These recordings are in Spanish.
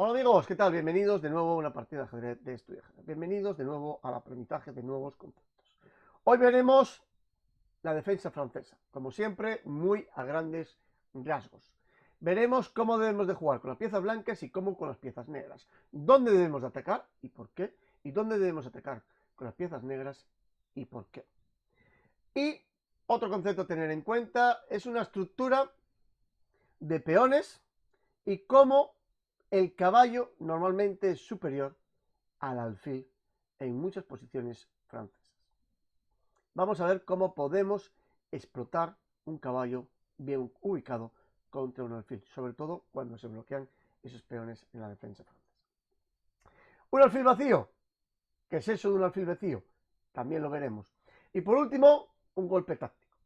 Hola amigos, ¿qué tal? Bienvenidos de nuevo a una partida de ajedrez de Estudia Ajedrez. Bienvenidos de nuevo al aprendizaje de nuevos conceptos. Hoy veremos la defensa francesa, como siempre, muy a grandes rasgos. Veremos cómo debemos de jugar con las piezas blancas y cómo con las piezas negras. Dónde debemos de atacar y por qué. Y dónde debemos atacar con las piezas negras y por qué. Y otro concepto a tener en cuenta es una estructura de peones y cómo el caballo normalmente es superior al alfil en muchas posiciones francesas. Vamos a ver cómo podemos explotar un caballo bien ubicado contra un alfil, sobre todo cuando se bloquean esos peones en la defensa francesa. Un alfil vacío. ¿Qué es eso de un alfil vacío? También lo veremos. Y por último, un golpe táctico.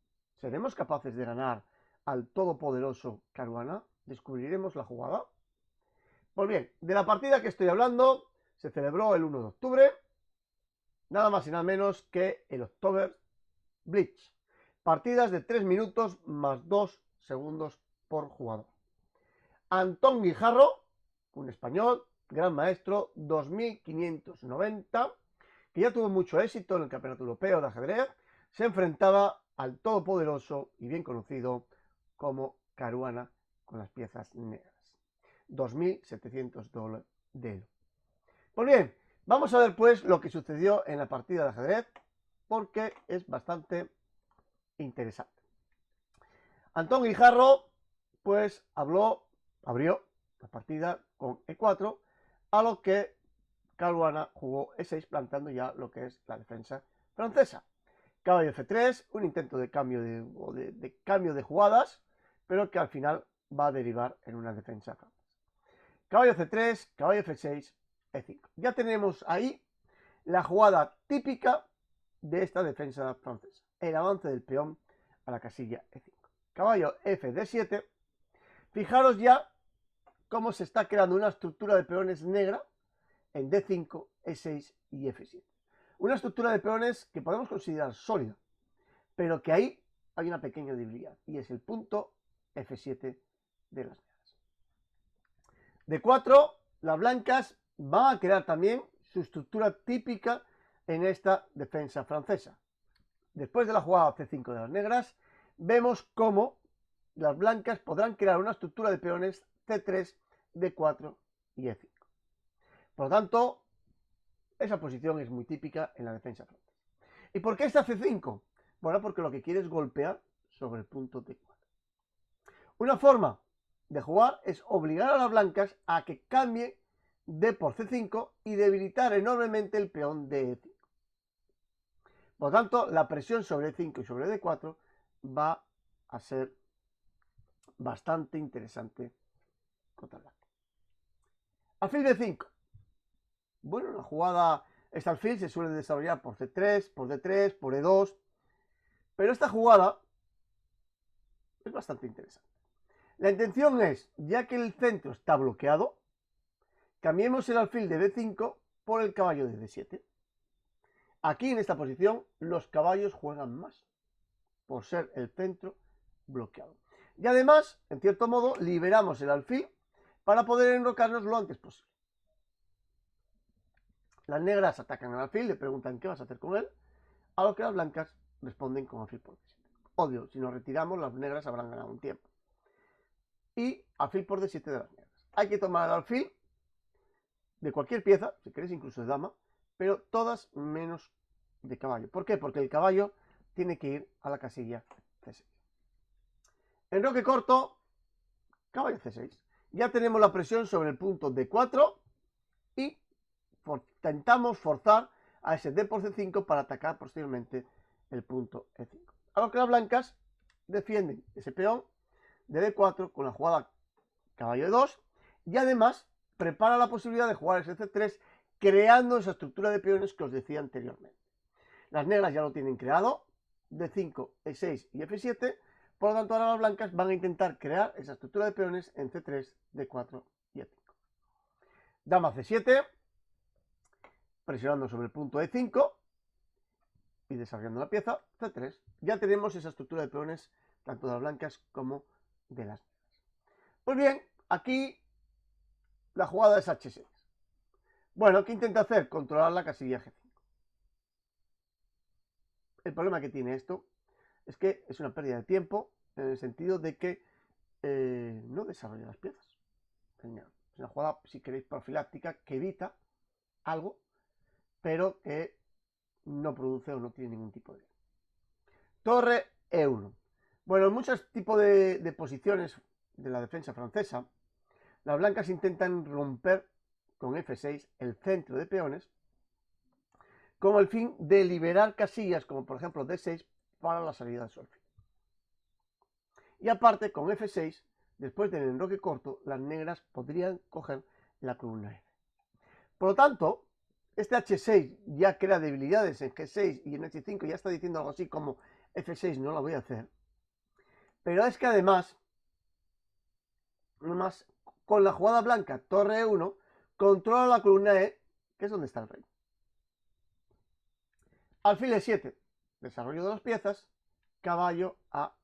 ¿Seremos capaces de ganar al todopoderoso Caruana? ¿Descubriremos la jugada? Pues bien, de la partida que estoy hablando, se celebró el 1 de octubre, nada más y nada menos que el October Blitz. Partidas de 3 minutos más 2 segundos por jugador. Antón Guijarro, un español, gran maestro, 2590, que ya tuvo mucho éxito en el Campeonato Europeo de Ajedrez, se enfrentaba al todopoderoso y bien conocido como Caruana con las piezas negras. 2700 dólares de oro. Pues bien, vamos a ver pues lo que sucedió en la partida de ajedrez, porque es bastante interesante. Antón Guijarro pues abrió la partida con E4, a lo que Caruana jugó E6 plantando ya lo que es la defensa francesa. Caballo F3, un intento de cambio de jugadas, pero que al final va a derivar en una defensa francesa. Caballo C3, caballo F6, E5. Ya tenemos ahí la jugada típica de esta defensa francesa. El avance del peón a la casilla E5. Caballo F D7. Fijaros ya cómo se está creando una estructura de peones negra en D5, E6 y F7. Una estructura de peones que podemos considerar sólida, pero que ahí hay una pequeña debilidad y es el punto F7 de las negras. D4, las blancas van a crear también su estructura típica en esta defensa francesa. Después de la jugada C5 de las negras, vemos cómo las blancas podrán crear una estructura de peones C3, D4 y E5. Por lo tanto, esa posición es muy típica en la defensa francesa. ¿Y por qué esta C5? Bueno, porque lo que quiere es golpear sobre el punto D4. Una forma de jugar es obligar a las blancas a que cambie D por C5 y debilitar enormemente el peón de E5. Por lo tanto, la presión sobre E5 y sobre D4 va a ser bastante interesante contra blanco. Alfil D5. Bueno, la jugada, este alfil se suele desarrollar por C3, por D3, por E2, pero esta jugada es bastante interesante. La intención es, ya que el centro está bloqueado, cambiemos el alfil de B5 por el caballo de D7. Aquí en esta posición los caballos juegan más, por ser el centro bloqueado. Y además, en cierto modo, liberamos el alfil para poder enrocarnos lo antes posible. Las negras atacan al alfil, le preguntan qué vas a hacer con él, a lo que las blancas responden con alfil por D7. Obvio, si nos retiramos, las negras habrán ganado un tiempo. Y alfil por D7 de las negras. Hay que tomar el alfil de cualquier pieza, si queréis incluso de dama, pero todas menos de caballo. ¿Por qué? Porque el caballo tiene que ir a la casilla C6. Enroque corto, caballo C6. Ya tenemos la presión sobre el punto D4 y intentamos forzar a ese D por C5 para atacar posteriormente el punto E5. A lo que las blancas defienden ese peón de D4 con la jugada caballo E2 y además prepara la posibilidad de jugar ese C3 creando esa estructura de peones que os decía anteriormente. Las negras ya lo tienen creado, D5, E6 y F7, por lo tanto ahora las blancas van a intentar crear esa estructura de peones en C3, D4 y E5. Dama C7, presionando sobre el punto E5 y desarrollando la pieza C3. Ya tenemos esa estructura de peones tanto de las blancas como de las negras. Pues bien, aquí la jugada es H6. Bueno, ¿qué intenta hacer? Controlar la casilla G5. El problema que tiene esto es que es una pérdida de tiempo en el sentido de que no desarrolla las piezas. Es una jugada, si queréis, profiláctica que evita algo, pero que no produce o no tiene ningún tipo de... Torre E1. Bueno, en muchos tipos de posiciones de la defensa francesa, las blancas intentan romper con F6 el centro de peones con el fin de liberar casillas, como por ejemplo D6, para la salida de su alfil. Y aparte, con F6, después del enroque corto, las negras podrían coger la columna F. Por lo tanto, este H6 ya crea debilidades en G6 y en H5, ya está diciendo algo así como F6 no la voy a hacer. Pero es que además, con la jugada blanca, torre E1, controla la columna E, que es donde está el rey. Alfil E7, desarrollo de las piezas, caballo a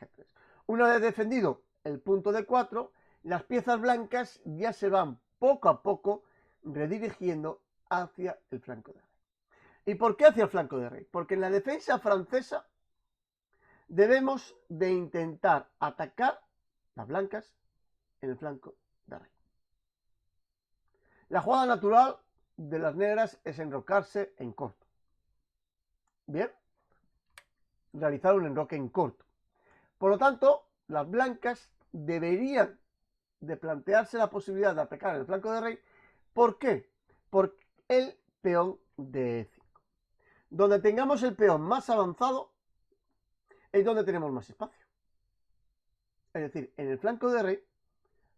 G3. Una vez defendido el punto D4, las piezas blancas ya se van poco a poco redirigiendo hacia el flanco de rey. ¿Y por qué hacia el flanco de rey? Porque en la defensa francesa debemos de intentar atacar las blancas en el flanco de rey. La jugada natural de las negras es enrocarse en corto. Bien, realizar un enroque en corto. Por lo tanto, las blancas deberían de plantearse la posibilidad de atacar en el flanco de rey. ¿Por qué? Por el peón de E5. Donde tengamos el peón más avanzado es donde tenemos más espacio. Es decir, en el flanco de rey,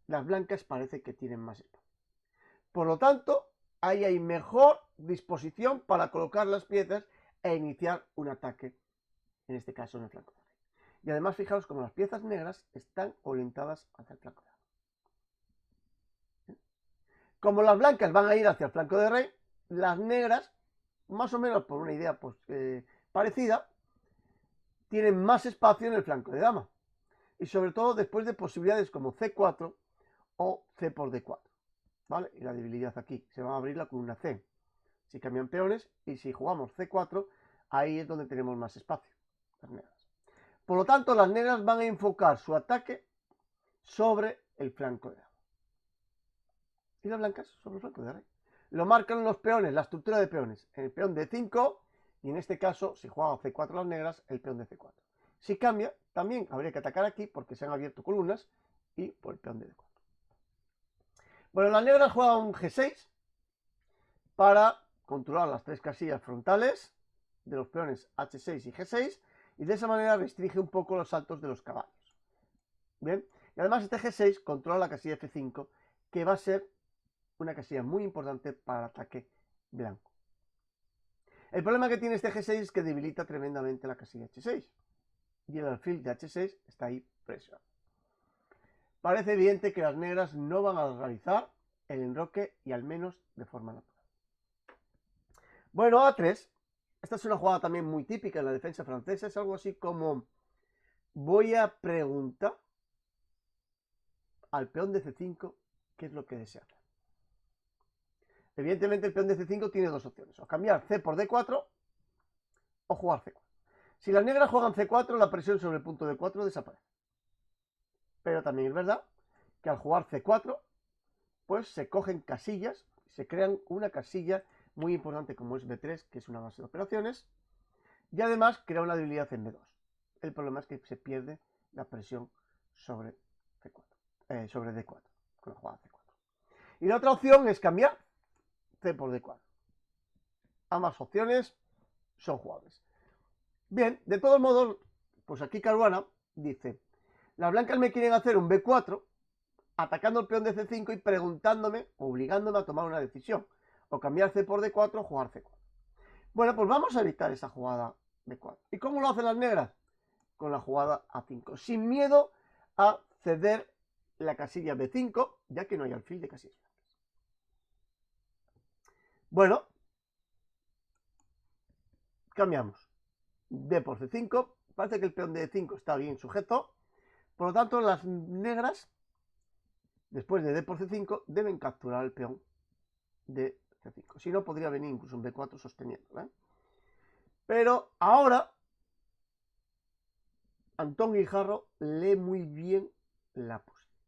las blancas parece que tienen más espacio. Por lo tanto, ahí hay mejor disposición para colocar las piezas e iniciar un ataque, en este caso en el flanco de rey. Y además, fijaos como las piezas negras están orientadas hacia el flanco de rey. Como las blancas van a ir hacia el flanco de rey, las negras, más o menos por una idea pues, parecida, tienen más espacio en el flanco de dama. Y sobre todo después de posibilidades como C4 o C por D4. ¿Vale? Y la debilidad aquí, se va a abrir la columna C. Si cambian peones y si jugamos C4, ahí es donde tenemos más espacio, las negras. Por lo tanto, las negras van a enfocar su ataque sobre el flanco de dama. Y las blancas sobre el flanco de rey. Lo marcan los peones, la estructura de peones. El peón de 5 y en este caso, si juegan C4 las negras, el peón de C4. Si cambia, también habría que atacar aquí porque se han abierto columnas y por el peón de D4. Bueno, las negras juegan un G6 para controlar las tres casillas frontales de los peones H6 y G6 y de esa manera restringe un poco los saltos de los caballos. Bien, y además este G6 controla la casilla F5, que va a ser una casilla muy importante para el ataque blanco. El problema que tiene este G6 es que debilita tremendamente la casilla H6 y el alfil de H6 está ahí presionado. Parece evidente que las negras no van a realizar el enroque y al menos de forma natural. Bueno, A3, esta es una jugada también muy típica en la defensa francesa, es algo así como voy a preguntar al peón de C5 qué es lo que desea hacer. Evidentemente el peón de C5 tiene dos opciones, o cambiar C por D4 o jugar C4. Si las negras juegan C4, la presión sobre el punto D4 desaparece. Pero también es verdad que al jugar C4, pues se cogen casillas, se crean una casilla muy importante como es B3, que es una base de operaciones, y además crea una debilidad en B2. El problema es que se pierde la presión sobre C4, sobre D4, con la jugada C4. Y la otra opción es cambiar C por D4. Ambas opciones son jugables. Bien, de todos modos, pues aquí Caruana dice, las blancas me quieren hacer un B4, atacando el peón de C5 y preguntándome, obligándome a tomar una decisión, o cambiar C por D4 o jugar C4. Bueno, pues vamos a evitar esa jugada B4. ¿Y cómo lo hacen las negras? Con la jugada A5, sin miedo a ceder la casilla B5, ya que no hay alfil de casillas blancas. Bueno, cambiamos. D por C5, parece que el peón de D5 está bien sujeto, por lo tanto las negras después de d por c5, deben capturar el peón de c5. Si no, podría venir incluso un b4 sosteniendo, ¿eh? Pero ahora Antón Guijarro lee muy bien la posición.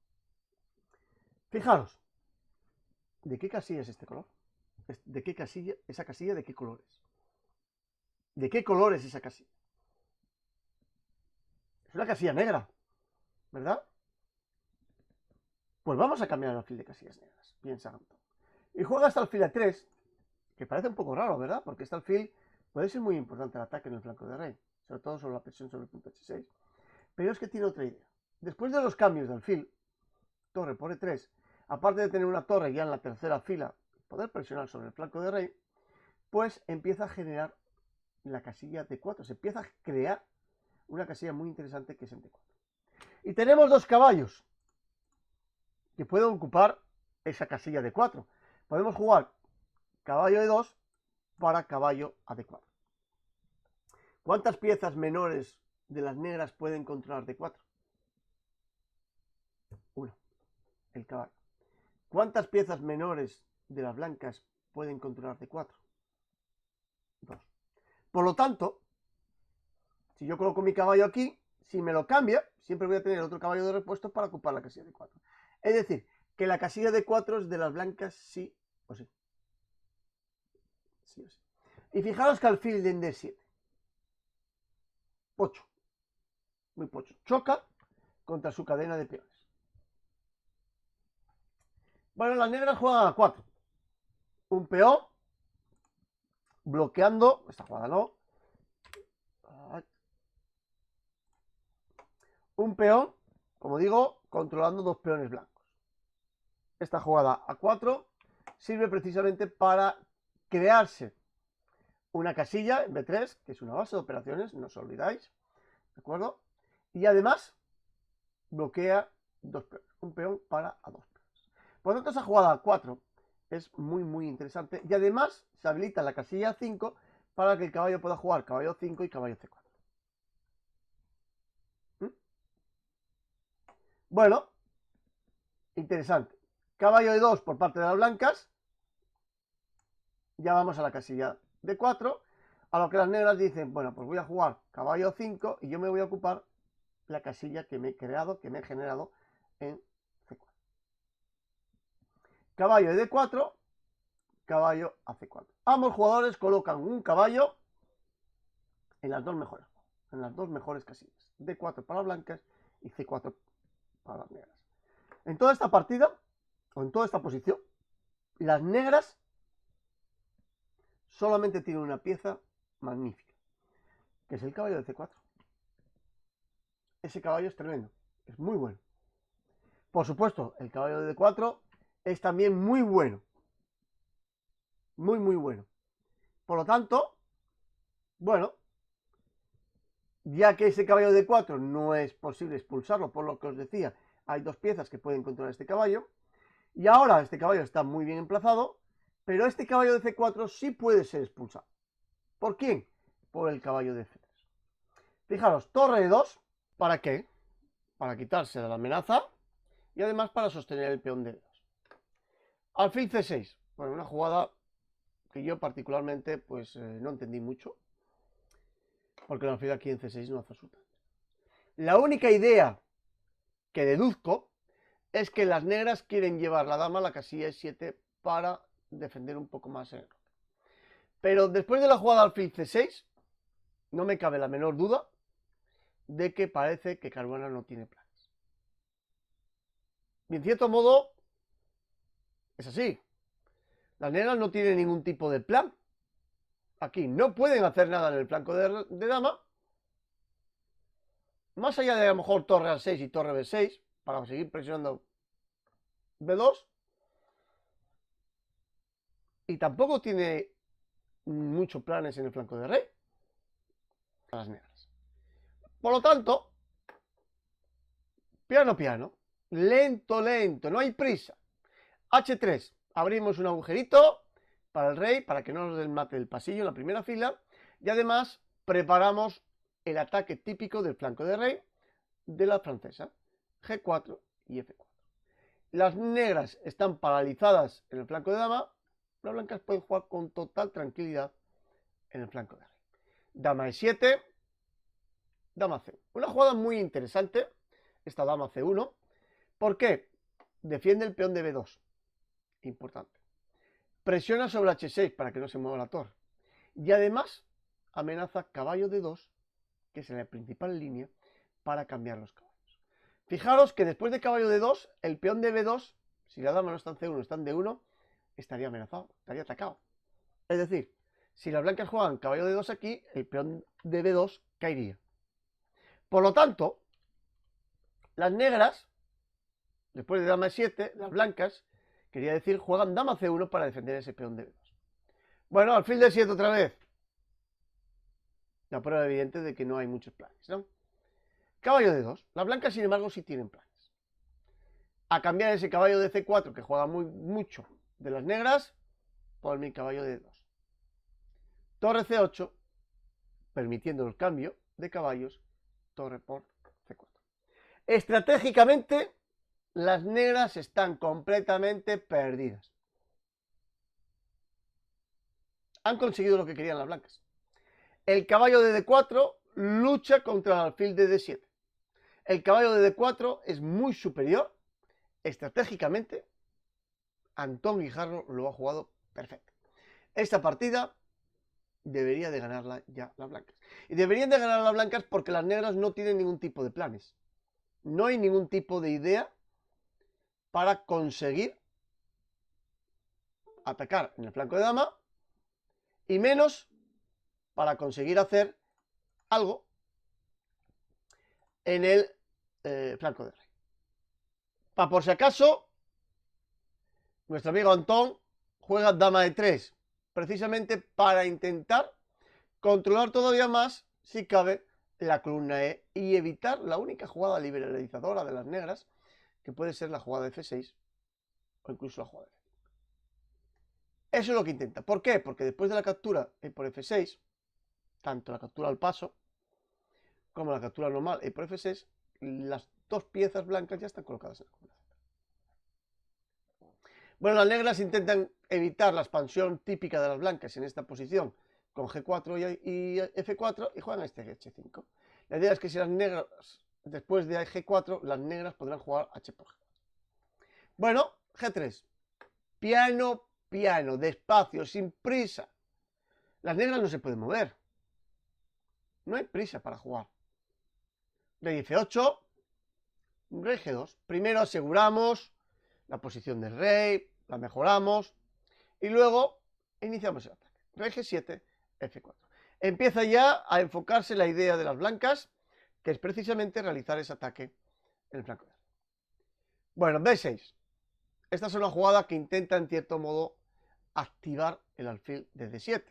Fijaros, ¿de qué casilla es este color? ¿De qué casilla? ¿Esa casilla de qué color es? ¿De qué color es esa casilla? Es una casilla negra, ¿verdad? Pues vamos a cambiar el alfil de casillas negras, piensa Antón. Y juega hasta alfil a3, que parece un poco raro, ¿verdad? Porque este alfil puede ser muy importante el ataque en el flanco de rey, sobre todo sobre la presión sobre el punto h6. Pero es que tiene otra idea. Después de los cambios de alfil, torre por e3, aparte de tener una torre ya en la tercera fila, poder presionar sobre el flanco de rey, pues empieza a generar la casilla d4. Se empieza a crear una casilla muy interesante que es en d4. Y tenemos dos caballos que pueden ocupar esa casilla d4. Podemos jugar caballo e2 para caballo a d4. ¿Cuántas piezas menores de las negras pueden controlar d4? Una, el caballo. ¿Cuántas piezas menores de las blancas pueden controlar d4? Dos. Por lo tanto, si yo coloco mi caballo aquí, si me lo cambia, siempre voy a tener otro caballo de repuesto para ocupar la casilla d4. Es decir, que la casilla d4 es de las blancas sí o sí. Sí o sí. Y fijaros que alfil en d7. Pocho. Muy pocho. Choca contra su cadena de peones. Bueno, las negras juegan a 4. Un peón bloqueando. Esta jugada no. Un peón, como digo, controlando dos peones blancos. Esta jugada a 4 sirve precisamente para crearse una casilla en B3, que es una base de operaciones, no os olvidáis, ¿de acuerdo? Y además bloquea dos peones, un peón para a dos peones. Por lo tanto, esa jugada a 4 es muy interesante y además se habilita la casilla 5 para que el caballo pueda jugar caballo 5 y caballo c4. Bueno, interesante. Caballo e2 por parte de las blancas. Ya vamos a la casilla d4, a lo que las negras dicen, bueno, pues voy a jugar caballo 5 y yo me voy a ocupar la casilla que me he creado, que me he generado en c4. Caballo de d4, caballo a c4. Ambos jugadores colocan un caballo en las dos mejores casillas. d4 para las blancas y c4 para las negras. En toda esta partida, o en toda esta posición, las negras solamente tienen una pieza magnífica, que es el caballo de c4. Ese caballo es tremendo, es muy bueno. Por supuesto, el caballo de d4 es también muy bueno. Muy bueno. Por lo tanto, bueno, ya que ese caballo de d4 no es posible expulsarlo, por lo que os decía, hay dos piezas que pueden controlar este caballo. Y ahora este caballo está muy bien emplazado, pero este caballo de c4 sí puede ser expulsado. ¿Por quién? Por el caballo de c3. Fijaros, torre e2, ¿para qué? Para quitarse de la amenaza y además para sostener el peón de e2. Alfil c6, bueno, una jugada que yo particularmente pues no entendí mucho, porque el alfil aquí en c6 no hace absolutamente. La única idea que deduzco es que las negras quieren llevar la dama a la casilla e7 para defender un poco más en el roque. Pero después de la jugada alfil c6, no me cabe la menor duda de que parece que Caruana no tiene planes. Y en cierto modo, es así. Las negras no tienen ningún tipo de plan. Aquí no pueden hacer nada en el flanco de dama. Más allá de a lo mejor torre a6 y torre b6, para seguir presionando b2. Y tampoco tiene muchos planes en el flanco de rey. Las negras. Por lo tanto, piano, lento, no hay prisa. H3, abrimos un agujerito para el rey, para que no nos desmate el pasillo en la primera fila, y además preparamos el ataque típico del flanco de rey de la francesa, G4 y F4. las negras están paralizadas en el flanco de dama, las blancas pueden jugar con total tranquilidad en el flanco de rey. Dama E7, dama C1. Una jugada muy interesante, esta dama C1. ¿Por qué? Defiende el peón de B2. Importante. Presiona sobre H6 para que no se mueva la torre. Y además amenaza caballo D2, que es en la principal línea, para cambiar los caballos. Fijaros que después de caballo D2, el peón de B2, si la dama no está en C1, está en D1, estaría amenazado, estaría atacado. Es decir, si las blancas juegan caballo D2 aquí, el peón de B2 caería. Por lo tanto, las negras, después de dama E7, las blancas, quería decir, juegan dama C1 para defender ese peón de B2. Bueno, alfil D7 otra vez. La prueba evidente de que no hay muchos planes, ¿no? Caballo D2. Las blancas, sin embargo, sí tienen planes. A cambiar ese caballo de C4 que juega mucho de las negras por mi caballo de D2. Torre C8, permitiendo el cambio de caballos, torre por C4. Estratégicamente, las negras están completamente perdidas. Han conseguido lo que querían las blancas. El caballo de D4 lucha contra el alfil de D7. El caballo de D4 es muy superior. Estratégicamente, Antón Guijarro lo ha jugado perfecto. Esta partida debería de ganarla ya las blancas. Y deberían de ganar las blancas porque las negras no tienen ningún tipo de planes. No hay ningún tipo de idea para conseguir atacar en el flanco de dama y menos para conseguir hacer algo en el flanco de rey. Para por si acaso, nuestro amigo Antón juega dama de 3, precisamente para intentar controlar todavía más, si cabe, la columna E y evitar la única jugada liberalizadora de las negras, que puede ser la jugada de F6 o incluso la jugada de F5. Eso es lo que intenta. ¿Por qué? Porque después de la captura por F6, tanto la captura al paso como la captura normal por F6, las dos piezas blancas ya están colocadas en la columna. Bueno, las negras intentan evitar la expansión típica de las blancas en esta posición con G4 y F4 y juegan este H5. La idea es que si las negras, después de G4, las negras podrán jugar H por G4. Bueno, G3. Piano, piano, despacio, sin prisa. Las negras no se pueden mover. No hay prisa para jugar. Rey F8, Rey G2. Primero aseguramos la posición del rey, la mejoramos y luego iniciamos el ataque. Rey G7, F4. Empieza ya a enfocarse la idea de las blancas, que es precisamente realizar ese ataque en el flanco de rey. Bueno, B6. Esta es una jugada que intenta en cierto modo activar el alfil de D7.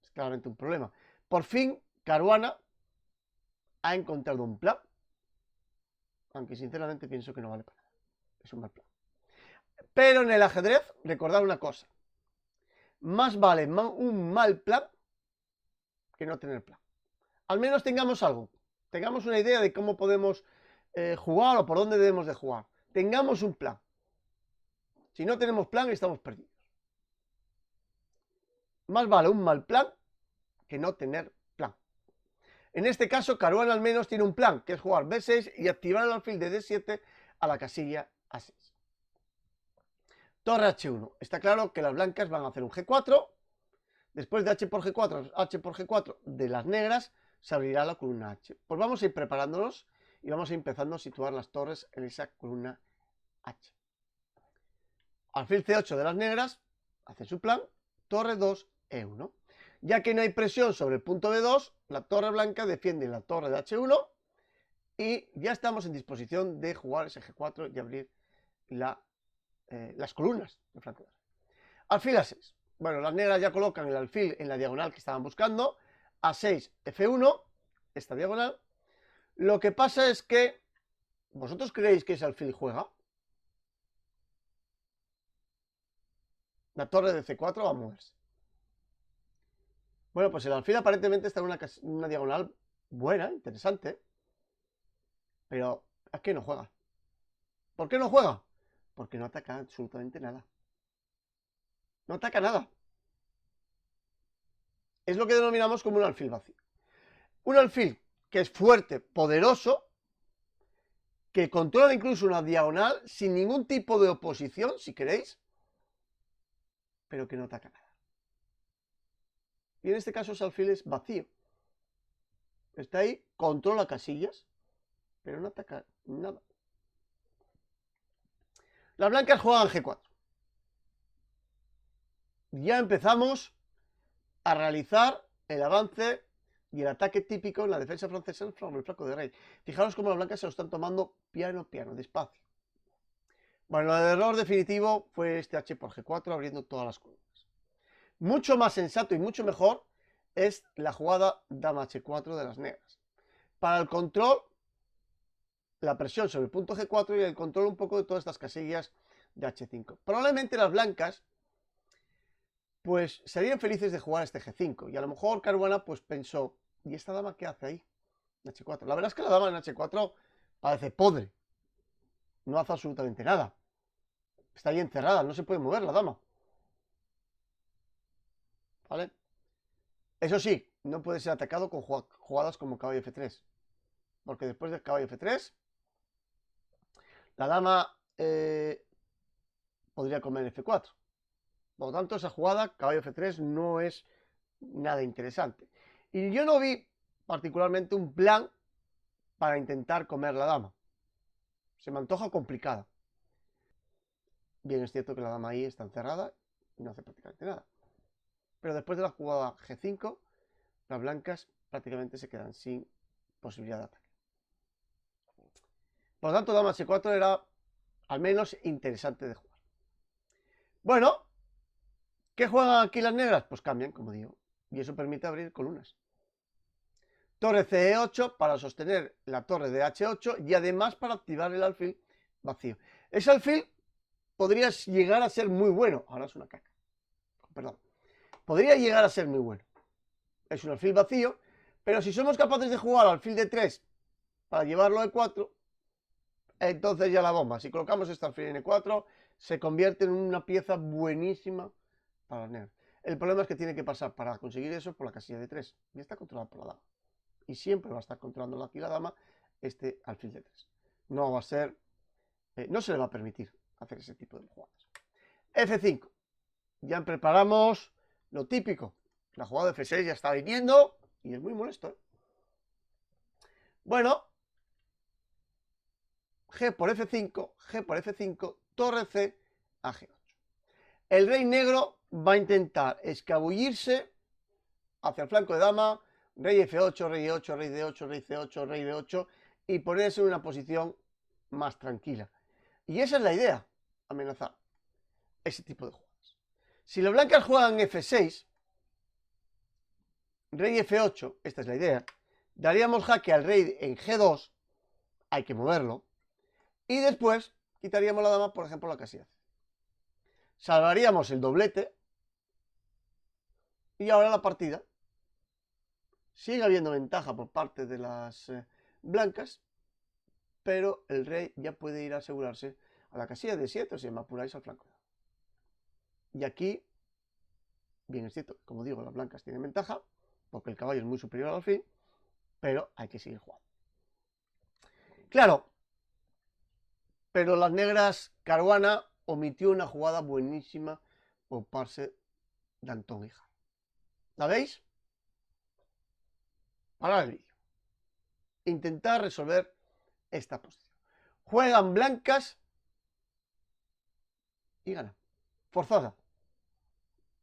Es claramente un problema. Por fin, Caruana ha encontrado un plan, aunque sinceramente pienso que no vale para nada. Es un mal plan. Pero en el ajedrez, recordad una cosa. Más vale un mal plan que no tener plan. Al menos tengamos algo. Tengamos una idea de cómo podemos jugar o por dónde debemos de jugar. Tengamos un plan. Si no tenemos plan, estamos perdidos. Más vale un mal plan que no tener plan. En este caso, Caruana al menos tiene un plan, que es jugar B6 y activar el alfil de D7 a la casilla A6. Torre H1. Está claro que las blancas van a hacer un G4. Después de H por G4 de las negras, se abrirá la columna H. Pues vamos a ir preparándonos y vamos a ir empezando a situar las torres en esa columna H. Alfil C8 de las negras, hace su plan, torre 2, E1. Ya que no hay presión sobre el punto B2, la torre blanca defiende la torre de H1 y ya estamos en disposición de jugar ese G4 y abrir las columnas de flanco de rey. Alfil A6. Bueno, las negras ya colocan el alfil en la diagonal que estaban buscando. A6, F1, esta diagonal. Lo que pasa es que, ¿vosotros creéis que ese alfil juega? La torre de C4 va a moverse. Bueno, pues el alfil aparentemente está en una diagonal buena, interesante. Pero es que no juega. ¿Por qué no juega? Porque no ataca absolutamente nada. No ataca nada. Es lo que denominamos como un alfil vacío. Un alfil que es fuerte, poderoso, que controla incluso una diagonal sin ningún tipo de oposición, si queréis, pero que no ataca nada. Y en este caso ese alfil es vacío. Está ahí, controla casillas, pero no ataca nada. Las blancas juegan G4. Ya empezamos a realizar el avance y el ataque típico en la defensa francesa en el flanco de rey. Fijaros cómo las blancas se lo están tomando piano, despacio. Bueno, el error definitivo fue este H por G4 abriendo todas las columnas. Mucho más sensato y mucho mejor es la jugada dama H4 de las negras. Para el control, la presión sobre el punto G4 y el control un poco de todas estas casillas de H5. Probablemente las blancas pues serían felices de jugar este G5 y a lo mejor Caruana pues pensó, ¿y esta dama qué hace ahí? En H4. La verdad es que la dama en H4 parece podre. No hace absolutamente nada. Está ahí encerrada, no se puede mover la dama. ¿Vale? Eso sí, no puede ser atacado con jugadas como caballo F3. Porque después del caballo F3, la dama podría comer F4. Por lo tanto, esa jugada, caballo F3, no es nada interesante. Y yo no vi particularmente un plan para intentar comer la dama. Se me antoja complicada. Bien, es cierto que la dama ahí está encerrada y no hace prácticamente nada. Pero después de la jugada G5, las blancas prácticamente se quedan sin posibilidad de ataque. Por lo tanto, dama H4 era al menos interesante de jugar. Bueno, ¿qué juegan aquí las negras? Pues cambian, como digo, y eso permite abrir columnas. Torre CE8 para sostener la torre de H8 y además para activar el alfil vacío. Ese alfil podría llegar a ser muy bueno. Ahora es una caca. Perdón. Podría llegar a ser muy bueno. Es un alfil vacío, pero si somos capaces de jugar al alfil de 3 para llevarlo a E4, entonces ya la bomba. Si colocamos este alfil en E4, se convierte en una pieza buenísima para las negras. El problema es que tiene que pasar para conseguir eso por la casilla de 3. Y está controlada por la dama. Y siempre va a estar controlando aquí la dama este alfil de 3. No va a ser, no se le va a permitir hacer ese tipo de jugadas. F5. Ya preparamos lo típico. La jugada de F6 ya está viniendo y es muy molesto, ¿eh? Bueno, G por F5, G por F5, torre C a G8. El rey negro va a intentar escabullirse hacia el flanco de dama, rey F8, rey E8, rey D8, rey C8, rey D8 y ponerse en una posición más tranquila. Y esa es la idea, amenazar ese tipo de jugadas. Si las blancas juegan F6, rey F8, esta es la idea, daríamos jaque al rey en G2, hay que moverlo, y después quitaríamos la dama, por ejemplo, la casilla C. Salvaríamos el doblete y ahora la partida sigue habiendo ventaja por parte de las blancas, pero el rey ya puede ir a asegurarse a la casilla de 7 si me apuráis al flanco. Y aquí, bien es cierto, como digo, las blancas tienen ventaja, porque el caballo es muy superior al alfil, pero hay que seguir jugando. Claro, pero las negras, Caruana omitió una jugada buenísima por parte de Antón Híjar. ¿La veis? Parar el vídeo. Intentar resolver esta posición. Juegan blancas y ganan. Forzada.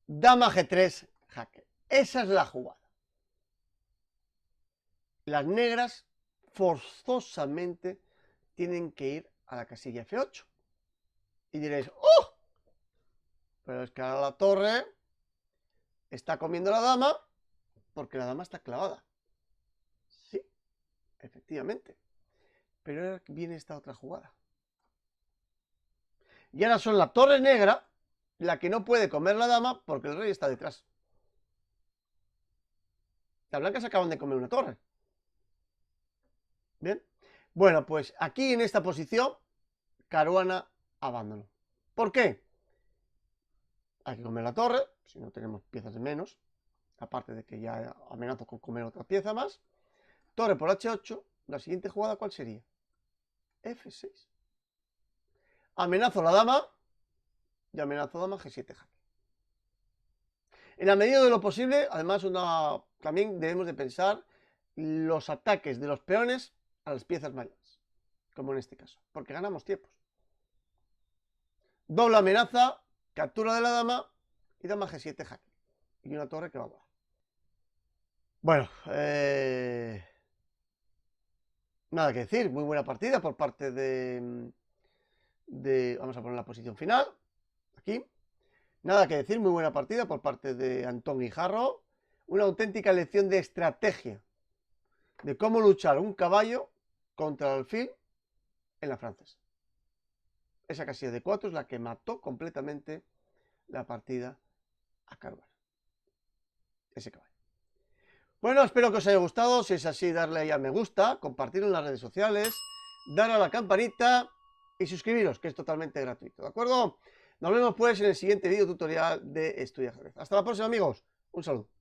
Dama G3, jaque. Esa es la jugada. Las negras forzosamente tienen que ir a la casilla F8. Y diréis, ¡oh! Pero es que ahora la torre está comiendo la dama porque la dama está clavada. Sí, efectivamente. Pero ahora viene esta otra jugada. Y ahora son la torre negra la que no puede comer la dama porque el rey está detrás. Las blancas acaban de comer una torre. Bien. Bueno, pues aquí en esta posición, Caruana abandono. ¿Por qué? Hay que comer la torre, si no tenemos piezas de menos, aparte de que ya amenazo con comer otra pieza más. Torre por H8, la siguiente jugada, ¿cuál sería? F6. Amenazo la dama y amenazo dama G7 jaque. En la medida de lo posible, además, también debemos de pensar los ataques de los peones a las piezas mayores, como en este caso, porque ganamos tiempos. Doble amenaza, captura de la dama y dama G7 jaque. Y una torre que va a volar. Bueno, nada que decir, muy buena partida por parte vamos a poner la posición final, aquí. Nada que decir, muy buena partida por parte de Antón Guijarro. Una auténtica lección de estrategia, de cómo luchar un caballo contra el alfil en la francesa. Esa casilla de 4 es la que mató completamente la partida a Caruana. Ese caballo. Bueno, espero que os haya gustado. Si es así, darle ahí a me gusta, compartirlo en las redes sociales, dar a la campanita y suscribiros, que es totalmente gratuito, ¿de acuerdo? Nos vemos pues en el siguiente video tutorial de Estudia Ajedrez. Hasta la próxima, amigos. Un saludo.